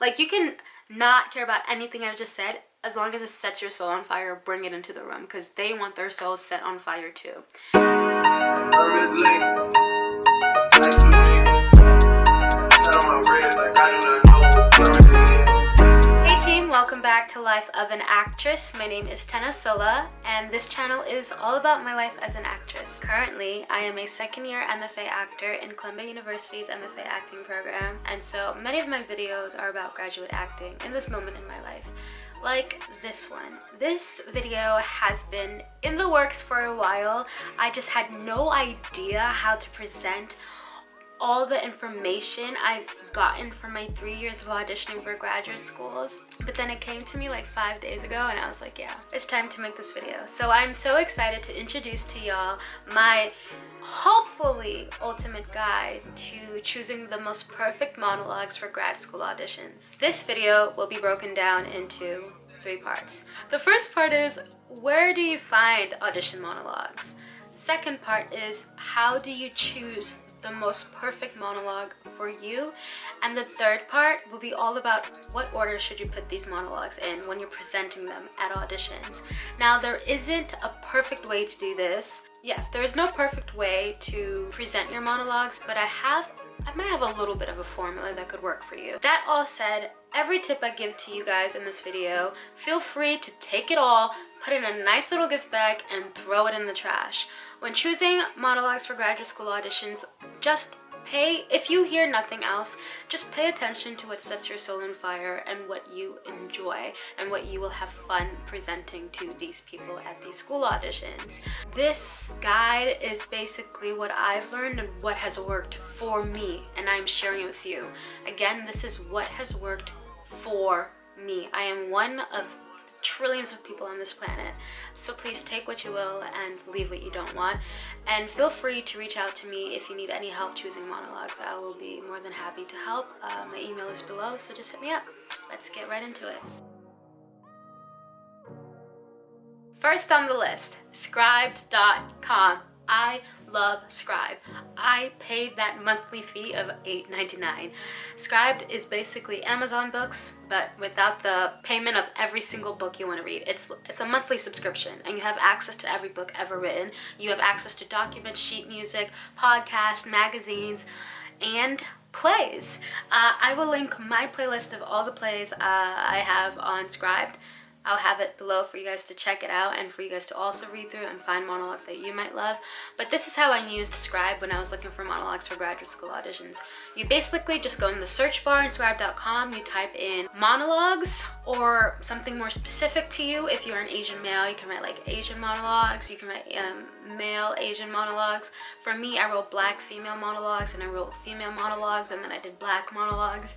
Like, you can not care about anything I've just said as long as it sets your soul on fire. Bring it into the room because they want their souls set on fire too. Hey team, welcome back to Life of an Actress. My name is Tena Silla and this channel is all about my life as an actress. Currently, I am a second-year MFA actor in Columbia University's MFA acting program, and so many of my videos are about graduate acting in this moment in my life. Like this one. This video has been in the works for a while. I just had no idea how to present all the information I've gotten from my 3 years of auditioning for graduate schools. But then it came to me like 5 days ago and I was like, yeah, it's time to make this video. So I'm so excited to introduce to y'all my hopefully ultimate guide to choosing the most perfect monologues for grad school auditions. This video will be broken down into 3 parts. The first part is, where do you find audition monologues? Second part is, how do you choose the most perfect monologue for you? And the third part will be all about what order should you put these monologues in when you're presenting them at auditions. Now, there isn't a perfect way to do this. Yes, there is no perfect way to present your monologues, but I might have a little bit of a formula that could work for you. That all said, every tip I give to you guys in this video, feel free to take it all, put it in a nice little gift bag, and throw it in the trash. When choosing monologues for graduate school auditions, just if you hear nothing else, just pay attention to what sets your soul on fire and what you enjoy and what you will have fun presenting to these people at these school auditions. This guide is basically what I've learned and what has worked for me, and I'm sharing it with you. Again, this is what has worked for me. I am one of trillions of people on this planet, so please take what you will and leave what you don't want, and feel free to reach out to me if you need any help choosing monologues. I will be more than happy to help. My email is below, so just hit me up. Let's get right into it. First on the list, Scribd.com. I love Scribd. I paid that monthly fee of $8.99. Scribd is basically Amazon books, but without the payment of every single book you want to read. It's a monthly subscription, and you have access to every book ever written. You have access to documents, sheet music, podcasts, magazines, and plays. I will link my playlist of all the plays I have on Scribd. I'll have it below for you guys to check it out and for you guys to also read through and find monologues that you might love. But this is how I used Scribd when I was looking for monologues for graduate school auditions. You basically just go in the search bar in Scribd.com, you type in monologues or something more specific to you. If you're an Asian male, you can write like Asian monologues, you can write male Asian monologues. For me, I wrote black female monologues, and I wrote female monologues, and then I did black monologues.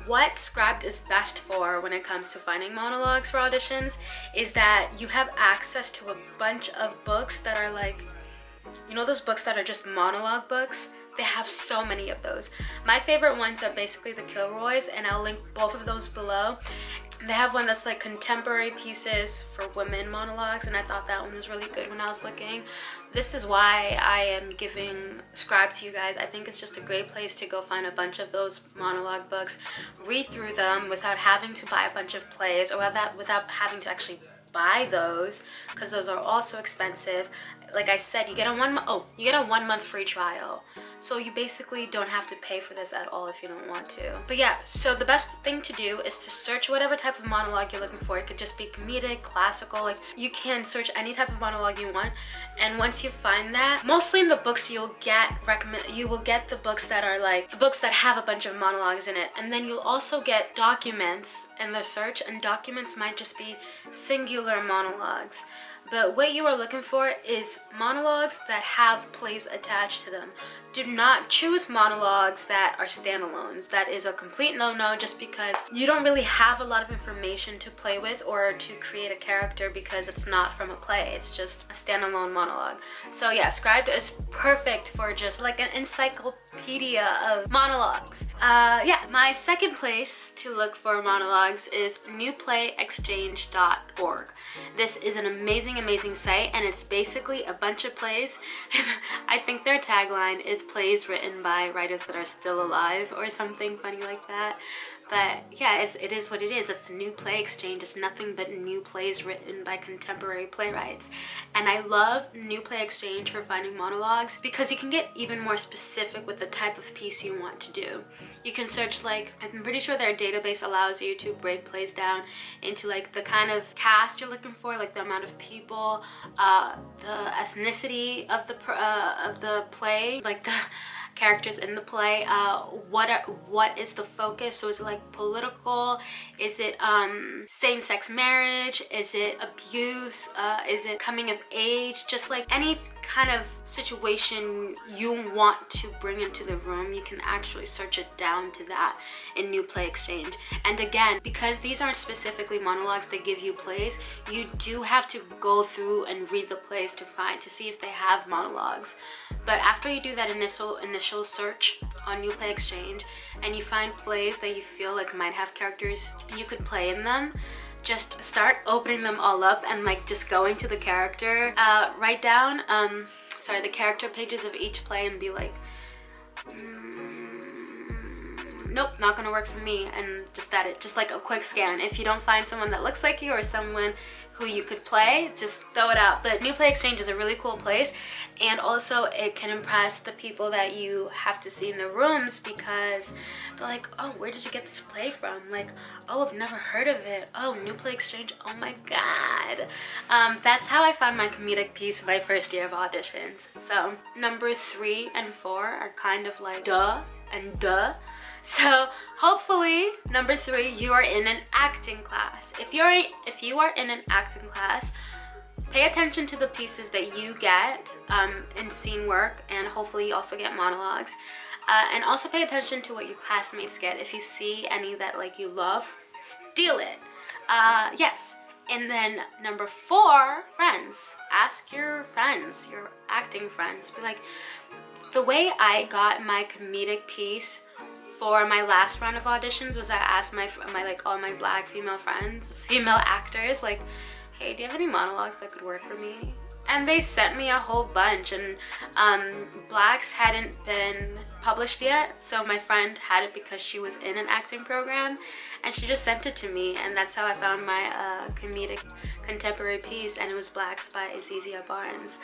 What Scribd is best for when it comes to finding monologues for auditions is that you have access to a bunch of books that are like, you know those books that are just monologue books? They have so many of those. My favorite ones are basically the Kilroys, and I'll link both of those below. They have one that's like contemporary pieces for women monologues, and I thought that one was really good when I was looking. This is why I am giving Scribd to you guys. I think it's just a great place to go find a bunch of those monologue books, read through them without having to buy a bunch of plays, or without having to actually buy those, because those are also expensive. Like I said, you get a 1 month free trial, so you basically don't have to pay for this at all if you don't want to. But yeah, so the best thing to do is to search whatever type of monologue you're looking for. It could just be comedic, classical, like you can search any type of monologue you want. And once you find that, mostly in the books you will get the books that are like the books that have a bunch of monologues in it, and then you'll also get documents in the search, and documents might just be singular monologues. But what you are looking for is monologues that have plays attached to them. Do not choose monologues that are standalones. That is a complete no-no, just because you don't really have a lot of information to play with or to create a character, because it's not from a play. It's just a standalone monologue. So yeah, Scribd is perfect for just like an encyclopedia of monologues. Yeah, my second place to look for monologues is newplayexchange.org. This is an amazing site, and it's basically a bunch of plays. I think their tagline is plays written by writers that are still alive or something funny like that. But yeah, it is what it is. It's a new play exchange. It's nothing but new plays written by contemporary playwrights. And I love new play exchange for finding monologues because you can get even more specific with the type of piece you want to do. You can search, like, I'm pretty sure their database allows you to break plays down into like the kind of cast you're looking for, like the amount of people, the ethnicity of the play, like the characters in the play, what is the focus. So is it like political, is it same-sex marriage, is it abuse, is it coming of age, just like any kind of situation you want to bring into the room, you can actually search it down to that in new play exchange. And again, because these aren't specifically monologues, they give you plays, you do have to go through and read the plays to see if they have monologues. But after you do that initial search on new play exchange and you find plays that you feel like might have characters you could play in them, just start opening them all up and like just going to the character, write down the character pages of each play and be like, nope, not gonna work for me, and just like a quick scan. If you don't find someone that looks like you or someone who you could play, just throw it out. But new play exchange is a really cool place, and also it can impress the people that you have to see in the rooms because they're like, oh, where did you get this play from? Like, oh, I've never heard of it. Oh, new play exchange, oh my god. That's how I found my comedic piece my first year of auditions. So number 3 and 4 are kind of like duh and duh. So hopefully number 3, you are in an acting class. If you are in an acting class, pay attention to the pieces that you get in scene work, and hopefully you also get monologues. And also pay attention to what your classmates get. If you see any that like you love, steal it. Yes. And then number 4, friends. Ask your friends, your acting friends. Be like, the way I got my comedic piece for my last round of auditions was I asked my like all my black female friends, female actors, like, hey, do you have any monologues that could work for me? And they sent me a whole bunch, and Blacks hadn't been published yet, so my friend had it because she was in an acting program, and she just sent it to me, and that's how I found my comedic contemporary piece, and it was Blacks by Azizia Barnes.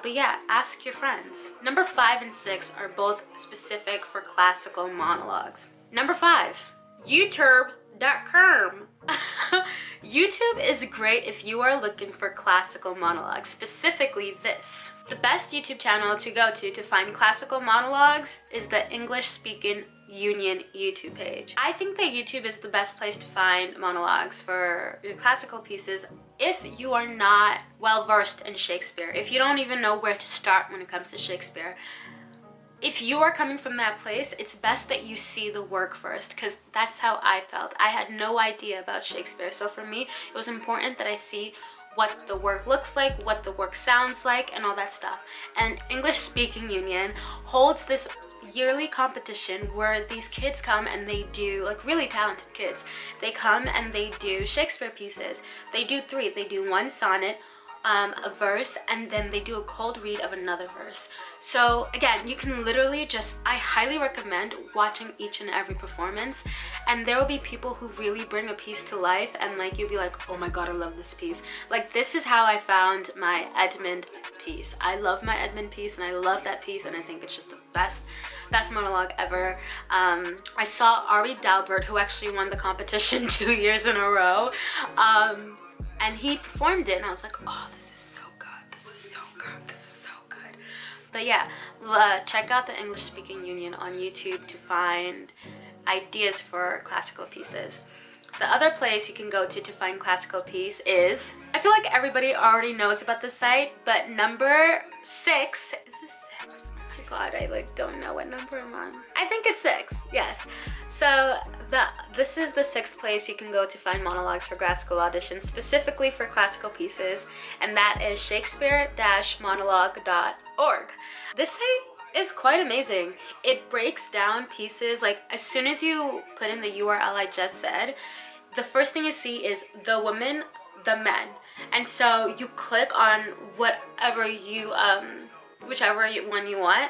But yeah, ask your friends. Number 5 and 6 are both specific for classical monologues. Number 5, YouTube.com. YouTube is great if you are looking for classical monologues, specifically this. The best YouTube channel to go to find classical monologues is the English Speaking Union YouTube page. I think that YouTube is the best place to find monologues for your classical pieces if you are not well versed in Shakespeare, if you don't even know where to start when it comes to Shakespeare. If you are coming from that place, it's best that you see the work first, because that's how I felt. I had no idea about Shakespeare, so for me it was important that I see what the work looks like, what the work sounds like, and all that stuff. And English Speaking Union holds this yearly competition where these kids come and they do, like really talented kids, they come and they do Shakespeare pieces. They do 3. They do 1 sonnet, a verse, and then they do a cold read of another verse. So again, you can literally just, I highly recommend watching each and every performance, and there will be people who really bring a piece to life, and like you'll be like, oh my god, I love this piece. Like, this is how I found my Edmund piece. I love my Edmund piece, and I love that piece, and I think it's just the best monologue ever. I saw Ari Dalbert, who actually won the competition 2 years in a row, and he performed it, and I was like, oh, this is so good, this is so good, this is so good. But yeah, check out the English Speaking Union on YouTube to find ideas for classical pieces. The other place you can go to find classical piece is, I feel like everybody already knows about this site, but number 6, is this 6? Oh my god, I like don't know what number I'm on. I think it's 6, yes. So this is the 6th place you can go to find monologues for grad school auditions, specifically for classical pieces, and that is shakespeare-monologue.org. This site is quite amazing. It breaks down pieces, like as soon as you put in the URL I just said, the first thing you see is the women, the men, and so you click on whatever you whichever one you want,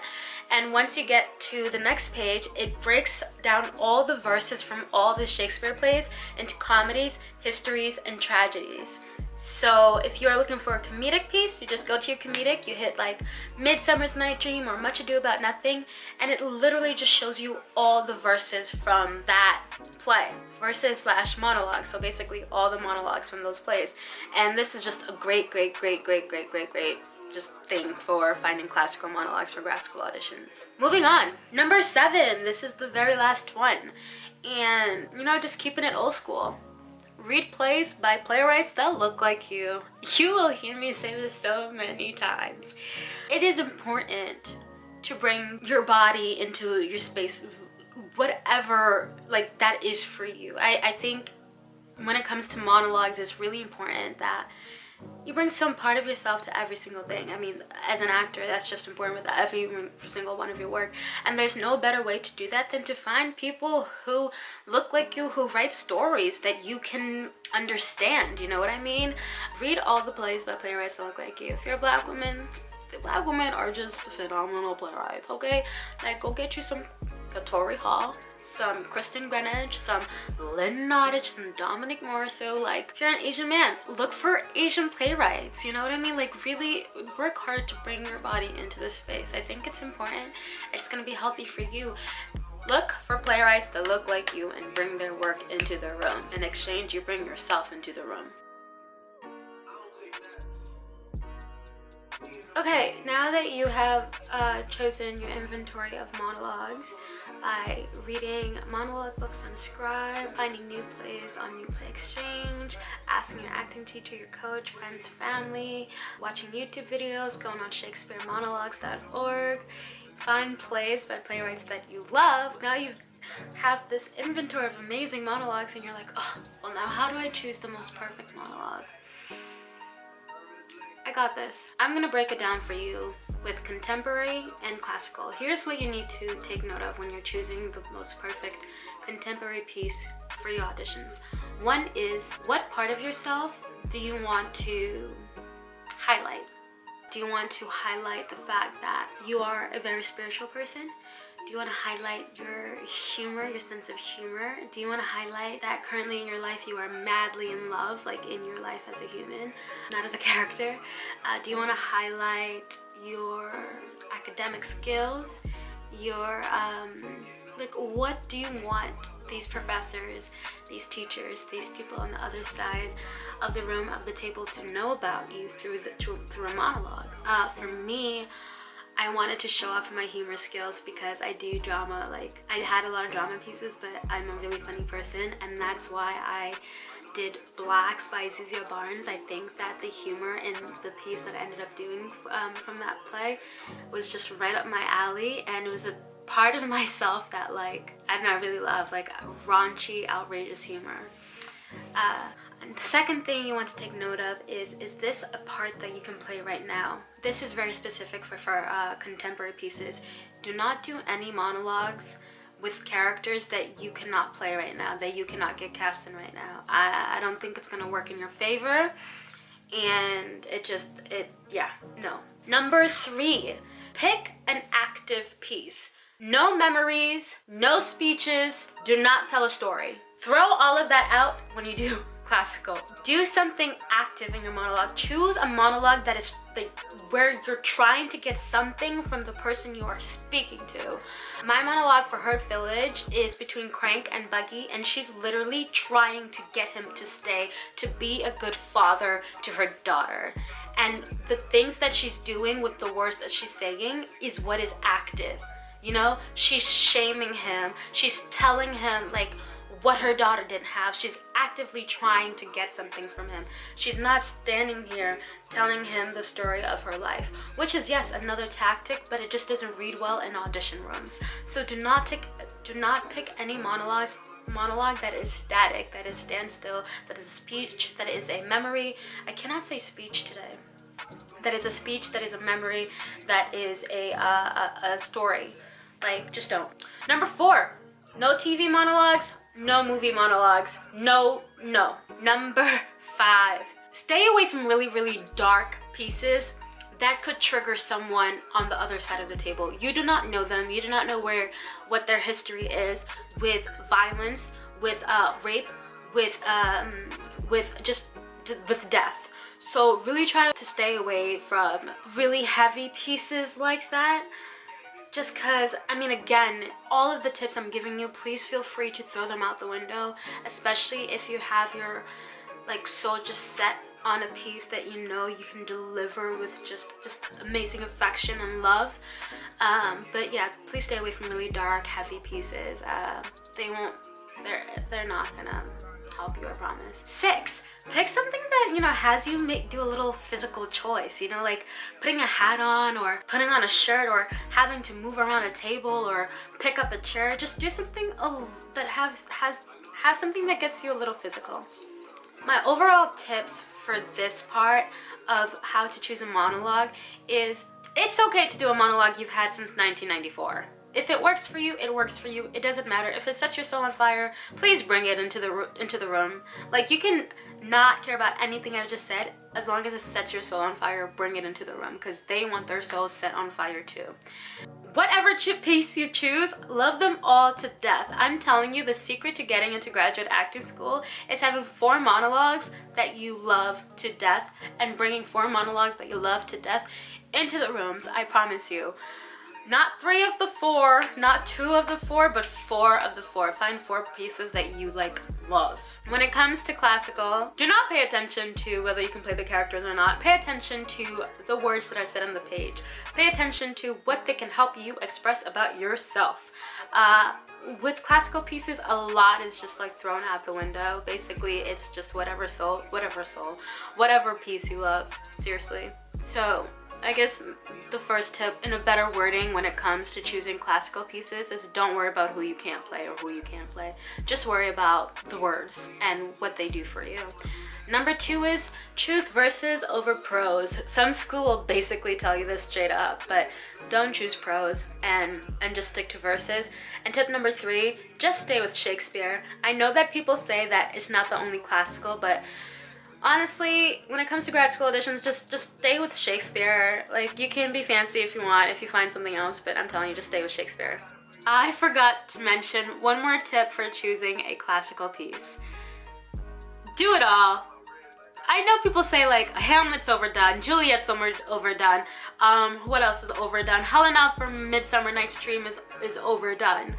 And once you get to the next page, it breaks down all the verses from all the Shakespeare plays into comedies, histories, and tragedies. So if you're looking for a comedic piece, you just go to your comedic, you hit like Midsummer's Night Dream or Much Ado About Nothing, and it literally just shows you all the verses from that play. Verses / monologue, so basically all the monologues from those plays. And this is just a great just thing for finding classical monologues for grad school auditions. Moving on, number 7, this is the very last one. And you know, just keeping it old school. Read plays by playwrights that look like you. You will hear me say this so many times. It is important to bring your body into your space, whatever like that is for you. I think when it comes to monologues, it's really important that you bring some part of yourself to every single thing. I mean, as an actor, that's just important with every single one of your work. And there's no better way to do that than to find people who look like you, who write stories that you can understand, you know what I mean? Read all the plays by playwrights that look like you. If you're a black woman, the black women are just phenomenal playwrights, okay? Like, go get you some Tori Hall, some Kristen Greenidge, some Lynn Nottage, some Dominic Morrisseau. Like, if you're an Asian man, look for Asian playwrights, you know what I mean? Like, really work hard to bring your body into this space. I think it's important. It's gonna be healthy for you. Look for playwrights that look like you and bring their work into the room. In exchange, you bring yourself into the room. Okay, now that you have chosen your inventory of monologues by reading monologue books on Scribe, finding new plays on New Play Exchange, asking your acting teacher, your coach, friends, family, watching YouTube videos, going on ShakespeareMonologues.org, find plays by playwrights that you love. Now you have this inventory of amazing monologues and you're like, oh, well now how do I choose the most perfect monologue? I got this. I'm gonna break it down for you with contemporary and classical. Here's what you need to take note of when you're choosing the most perfect contemporary piece for your auditions. One is, what part of yourself do you want to highlight? Do you want to highlight the fact that you are a very spiritual person? Do you want to highlight your humor, your sense of humor? Do you want to highlight that currently in your life you are madly in love, like in your life as a human, not as a character? Do you want to highlight your academic skills, your, like, what do you want these professors, these teachers, these people on the other side of the room, of the table, to know about you through a monologue? For me, I wanted to show off my humor skills because I do drama. Like, I had a lot of drama pieces, but I'm a really funny person, and that's why I did Blacks by Zizia Barnes. I think that the humor in the piece that I ended up doing from that play was just right up my alley, and it was a part of myself that, like, I don't know, I really love, like, raunchy, outrageous humor. And the second thing you want to take note of is this a part that you can play right now? This is very specific for contemporary pieces. Do not do any monologues with characters that you cannot play right now, that you cannot get cast in right now. I don't think it's gonna work in your favor, and yeah, no. Number 3, pick an active piece. No memories, no speeches, do not tell a story. Throw all of that out when you do classical. Do something active in your monologue. Choose a monologue that is like where you're trying to get something from the person you are speaking to. My monologue for Hurt Village is between Crank and Buggy, and she's literally trying to get him to stay, to be a good father to her daughter. And the things that she's doing with the words that she's saying is what is active. You know, she's shaming him. She's telling him like what her daughter didn't have. She's actively trying to get something from him. She's not standing here telling him the story of her life, which is, yes, another tactic, but it just doesn't read well in audition rooms. So do not pick any monologue that is static, that is standstill, that is a speech, that is a memory. I cannot say speech today. That is a speech, that is a memory, that is a story. Like, just don't. Number 4, no TV monologues, no movie monologues, no. Number 5, stay away from really, really dark pieces that could trigger someone on the other side of the table. You do not know them. You do not know what their history is with violence, with rape, with death. So really try to stay away from really heavy pieces like that. Just because, I mean, again, all of the tips I'm giving you, please feel free to throw them out the window, especially if you have your like soul just set on a piece that you know you can deliver with just amazing affection and love. But yeah, please stay away from really dark, heavy pieces. They're not gonna help you, I promise. 6, pick something that, you know, has you do a little physical choice, you know, like putting a hat on or putting on a shirt or having to move around a table or pick up a chair. Just do something that has something that gets you a little physical. My overall tips for this part of how to choose a monologue is it's okay to do a monologue you've had since 1994. If it works for you, it works for you. It doesn't matter. If it sets your soul on fire, please bring it into the room. Like, you can not care about anything I've just said. As long as it sets your soul on fire, bring it into the room, because they want their souls set on fire too. Whatever piece you choose, love them all to death. I'm telling you, the secret to getting into graduate acting school is having 4 monologues that you love to death and bringing 4 monologues that you love to death into the rooms. I promise you. Not 3 of the 4, not 2 of the 4, but 4 of the 4. Find 4 pieces that you like love. When it comes to classical, do not pay attention to whether you can play the characters or not. Pay attention to the words that are said on the page. Pay attention to what they can help you express about yourself. With classical pieces, a lot is just like thrown out the window. Basically, it's just whatever piece you love, seriously. So I guess the first tip in a better wording when it comes to choosing classical pieces is don't worry about who you can't play or who you can play. Just worry about the words and what they do for you. Number 2 is choose verses over prose. Some school will basically tell you this straight up, but don't choose prose and just stick to verses. And tip number 3, just stay with Shakespeare. I know that people say that it's not the only classical, but honestly, when it comes to grad school auditions, just stay with Shakespeare. Like, you can be fancy if you want, if you find something else, but I'm telling you, just stay with Shakespeare. I forgot to mention one more tip for choosing a classical piece. Do it all. I know people say like Hamlet's overdone, Juliet's overdone, what else is overdone? Helena from Midsummer Night's Dream is overdone.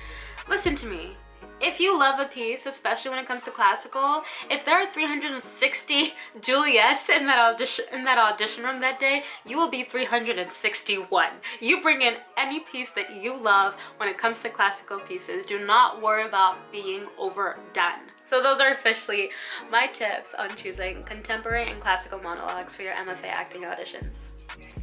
Listen to me. If you love a piece, especially when it comes to classical, if there are 360 Juliets in that audition room that day, you will be 361. You bring in any piece that you love when it comes to classical pieces. Do not worry about being overdone. So those are officially my tips on choosing contemporary and classical monologues for your MFA acting auditions.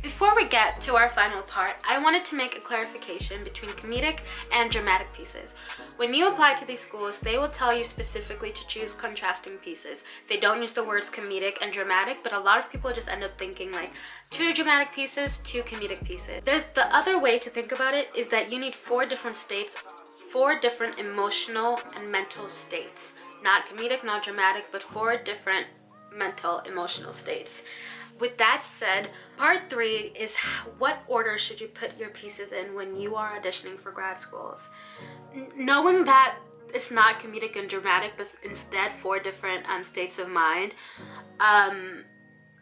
Before we get to our final part, I wanted to make a clarification between comedic and dramatic pieces. When you apply to these schools, they will tell you specifically to choose contrasting pieces. They don't use the words comedic and dramatic, but a lot of people just end up thinking like 2 dramatic pieces, 2 comedic pieces. There's the other way to think about it is that you need 4 different states, 4 different emotional and mental states. Not comedic, not dramatic, but 4 different mental, emotional states. With that said, part 3 is what order should you put your pieces in when you are auditioning for grad schools. Knowing that it's not comedic and dramatic, but instead 4 different states of mind,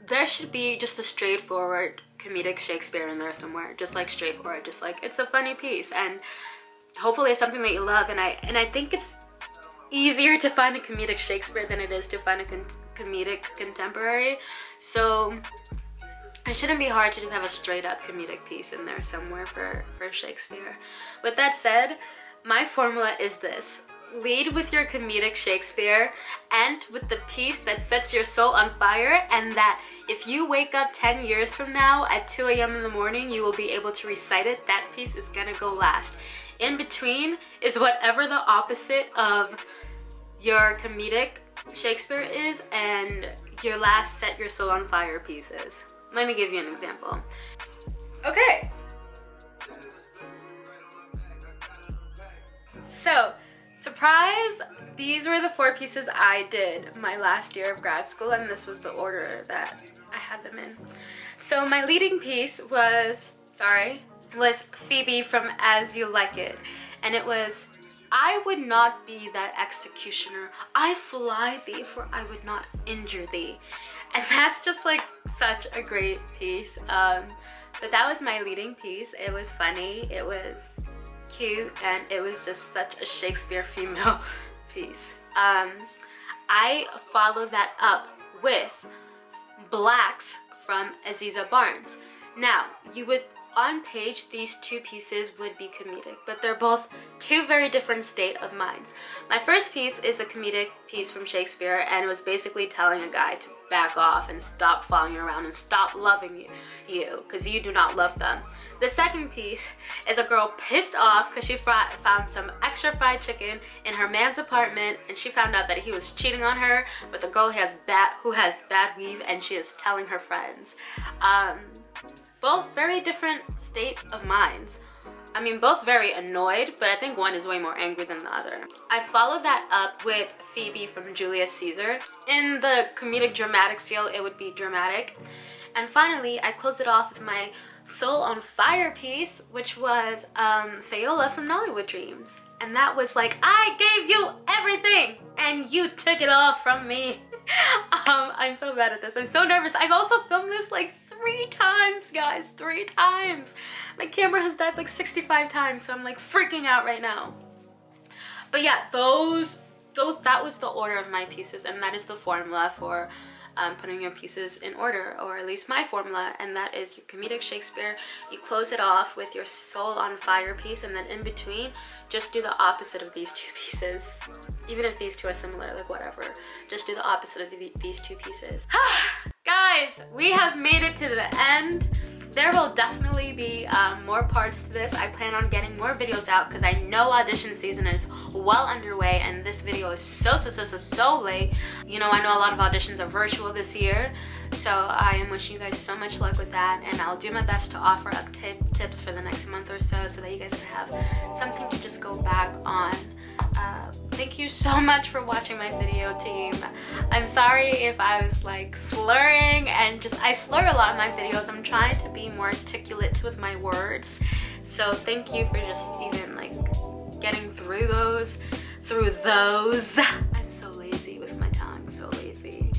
there should be just a straightforward comedic Shakespeare in there somewhere. Just like straightforward, just like it's a funny piece, and hopefully it's something that you love. And I think it's easier to find a comedic Shakespeare than it is to find a comedic contemporary. So it shouldn't be hard to just have a straight up comedic piece in there somewhere for Shakespeare. With that said, my formula is this. Lead with your comedic Shakespeare, end with the piece that sets your soul on fire, and that if you wake up 10 years from now at 2 a.m. in the morning, you will be able to recite it. That piece is gonna go last. In between is whatever the opposite of your comedic Shakespeare is and your last set your soul on fire pieces. Let me give you an example. So Surprise! These were the 4 pieces I did my last year of grad school, and this was the order that I had them in. So my leading piece was Phoebe from As You Like It, and it was, I would not be that executioner, I fly thee, for I would not injure thee. And that's just like such a great piece. But that was my leading piece. It was funny, it was cute, and it was just such a Shakespeare female piece. I followed that up with Blacks from Aziza Barnes. Now, you would, on page, these 2 pieces would be comedic, but they're both 2 very different state of minds. My first piece is a comedic piece from Shakespeare, and it was basically telling a guy to back off and stop following you around and stop loving you, because you do not love them. The second piece is a girl pissed off because she found some extra fried chicken in her man's apartment, and she found out that he was cheating on her with a girl who has bad weave, and she is telling her friends. Both very different state of minds. I mean, both very annoyed, but I think one is way more angry than the other. I followed that up with Phoebe from Julius Caesar. In the comedic dramatic scale, it would be dramatic. And finally, I closed it off with my Soul on Fire piece, which was Fayola from Nollywood Dreams. And that was like, I gave you everything and you took it all from me. I'm so bad at this. I'm so nervous. I've also filmed this like 3 times, guys, 3 times. My camera has died like 65 times, so I'm like freaking out right now. But yeah, that was the order of my pieces, and that is the formula for putting your pieces in order, or at least my formula, and that is your comedic Shakespeare. You close it off with your Soul on Fire piece, and then in between, just do the opposite of these 2 pieces. Even if these 2 are similar, like whatever, just do the opposite of these 2 pieces. Guys, we have made it to the end. There will definitely be more parts to this. I plan on getting more videos out because I know audition season is well underway, and this video is so late. You know, I know a lot of auditions are virtual this year, so I am wishing you guys so much luck with that, and I'll do my best to offer up tips for the next month or so that you guys can have something to just go back on. Thank you so much for watching my video, team. I'm sorry if I was like slurring, and I slur a lot in my videos. I'm trying to be more articulate with my words. So thank you for just even like getting through those. I'm so lazy with my tongue, so lazy.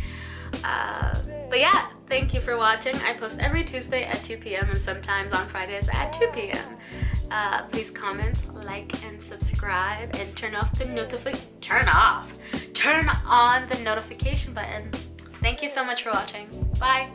But yeah, thank you for watching. I post every Tuesday at 2 p.m. and sometimes on Fridays at 2 p.m. Please comment, like, and subscribe, and turn on the notification button. Thank you so much for watching. Bye.